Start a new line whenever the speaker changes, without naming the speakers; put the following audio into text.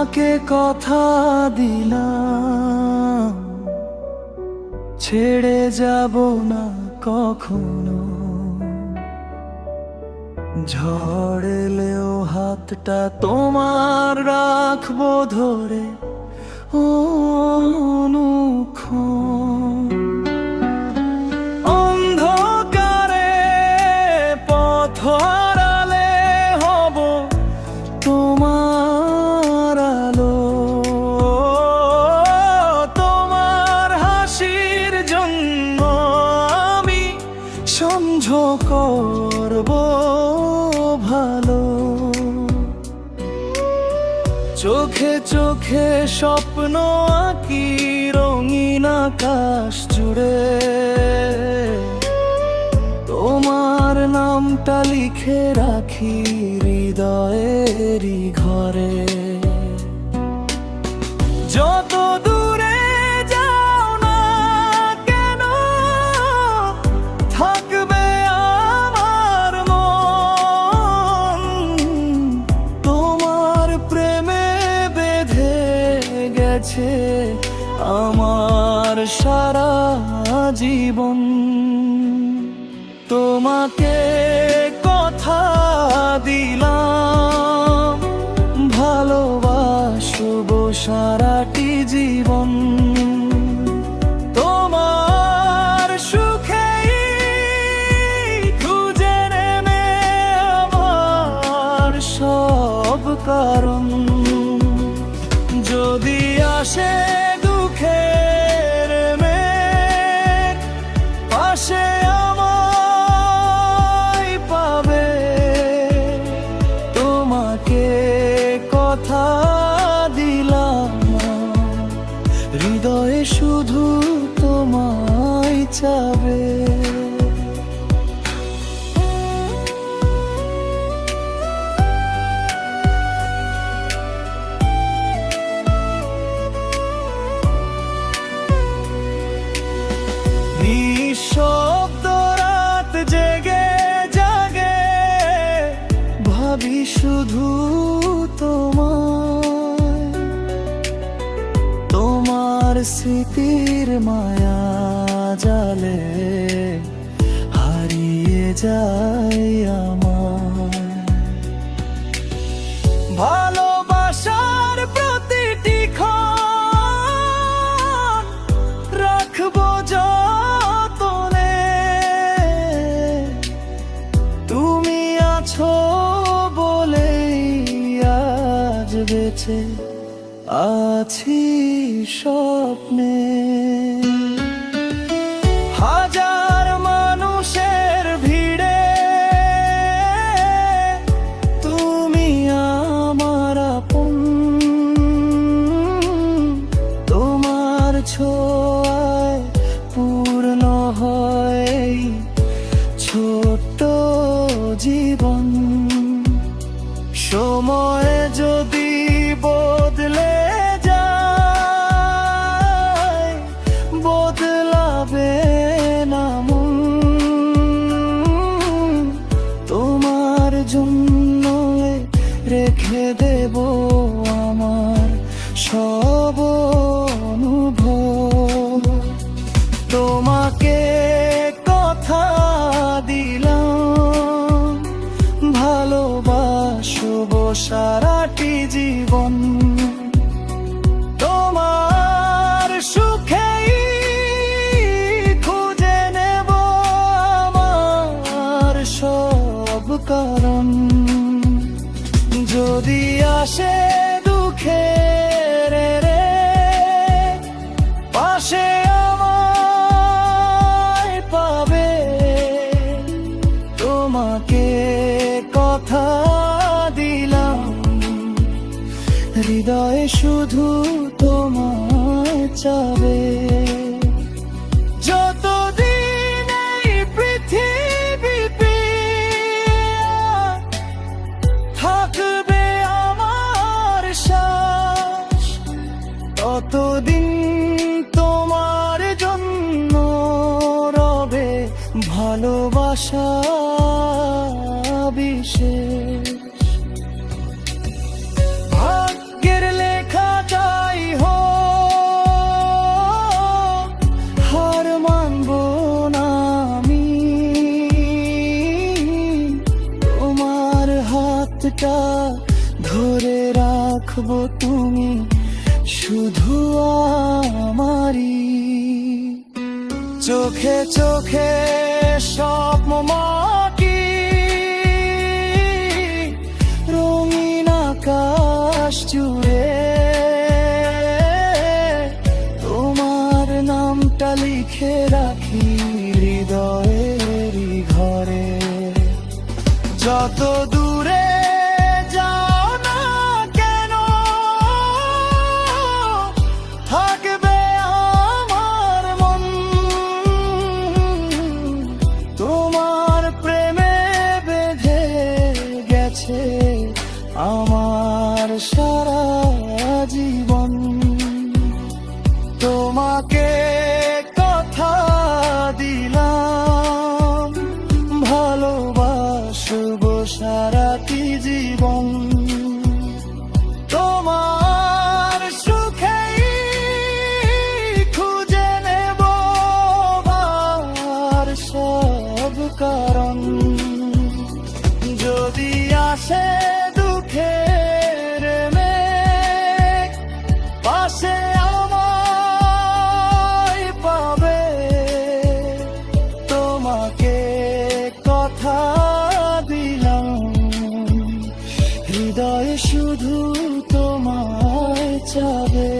তোমাকে কথা দিলাম, ছেড়ে যাব না কখনো। ঝড় এলেও হাতটা তোমার রাখবো ধরে অনুক্ষণ। অন্ধকারে পথ হারালে হব তোমার আলো। তোমার হাসির জন্য আমি সহ্য করব ভালো। চোখে চোখে স্বপ্ন আঁকি রঙিন আকাশ জুড়ে। তোমার নামটা লিখে রাখি হৃদয়েরই ঘরে। যত দূরে যাও না কেন থাকবে আমার মন। তোমার প্রেমে বেঁধে গেছে আমার সারা জীবন। তোমাকে কথা দিলাম, ভালোবাসবো সারাটি জীবন। তোমার সুখেই খুঁজে নেবে আমার সব কারণ। যদি আসে দুঃখের মেঘ, পাশে আমায় পাবে। তোমাকে কথা দিলাম, হৃদয়ে শুধু তোমায় চাবে। নিঃশব্দ রাত জেগে জাগে, ভাবি শুধু তোমায়। তোমার স্মৃতির মায়া জালে হারিয়ে যায় আমার। ভালোবাসার প্রতিটি ক্ষণ রাখবো যতনে। তুমি আছো বলেই আজ বেঁচে আছি স্বপ্নে। হাজার মানুষের ভিড়ে তুমি আমার আপন। তোমার ছোঁয়ায় পূর্ণ হয় ছোট্ট জীবন। সময় যদি বদলে যায়, বদলাবে না মন। তোমার জন্য রেখে দেব আমার সব অনুভব। তোমাকে কথা দিলাম, ভালোবাসবো সারাটি জীবন। তোমার সুখেই খুঁজে নেব আমার সব কারণ। যদি আসে দুঃখের রে, পাশে আমায় পাবে। তোমাকে কথা দিলাম, হৃদয়ে শুধু তোমায় চাবে। যতদিন এই পৃথিবীতে থাকবে আমার শ্বাস, ততদিন তোমার জন্য রবে ভালোবাসা বিশেষ। ভাগ্যের তুমি শুধু আমারই। চোখে চোখে স্বপ্ন মাটি, রঙিন আকাশ জুড়ে তোমার নামটা লিখে রাখি হৃদয়েরই ঘরে। যত দূরে যাও না কেন, থাকবে আমার মন তোমার প্রেমে বেঁধে গেছে আমার সারা জীবন। তোমাকে কথা দিলাম, ভালোবাসবো সারাটি জীবন। তোমার সুখেই খুঁজে নেব আর সব কারণ। যদি আসে দুঃখের মেঘ, পাশে আমায় পাবে। তোমাকে কথা দিলাম, হৃদয় শুধু তোমায় চাবে।